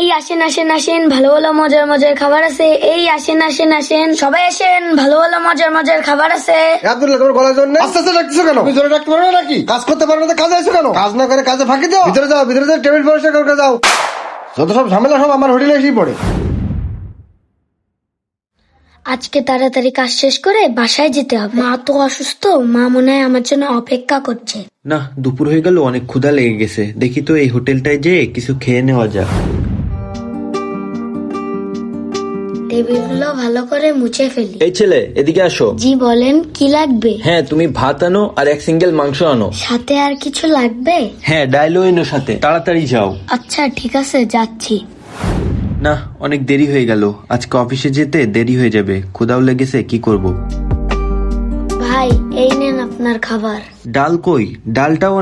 এই আসেন আসেন আসেন, ভালো ভালো মজার মজার খাবার আছে। এই আসেন আসেন আসেন, সবাই আসেন, ভালো ভালো মজার মজার খাবার আছে। আব্দুল্লাহ, তোমার গলার জন্য আস্তে আস্তে ডাকতেছো কেন? তুমি জোরে ডাকতে পারো না নাকি? কাজ করতে পারো না, কাজে আছো কেন? কাজ না করে কাজে ফাঁকি দাও। ভিতরে যাও, ভিতরে যাও, টেবিল পরিষ্কার করে যাও। যত সব ঝামেলা সব আমার হোটেলে এসেই পড়ে। আজকে তাড়াতাড়ি কাজ শেষ করে বাসায় যেতে হবে। মা তো অসুস্থ, মা মনে হয় আমার জন্য অপেক্ষা করছে। না, দুপুর হয়ে গেল, অনেক ক্ষুধা লেগে গেছে। দেখি তো এই হোটেলটায় যেয়ে কিছু খেয়ে নেওয়া যাক। টেবিলগুলো ভালো করে মুছে ফেলি। এই ছেলে, এদিকে আসো। জি বলেন, কি লাগবে? হ্যাঁ, তুমি ভাত আনো আর এক সিঙ্গেল মাংস আনো। সাথে আর কিছু লাগবে? হ্যাঁ, ডাইলও এনো সাথে। তাড়াতাড়ি যাও। আচ্ছা ঠিক আছে, যাচ্ছি। না, অনেক দেরি হয়ে গেল। আজকে অফিসে যেতে দেরি হয়ে যাবে। ক্ষুধাও লেগেছে, কি করব। ভাই এই নেন আপনার খাবার। ডাল কই? ডালটাও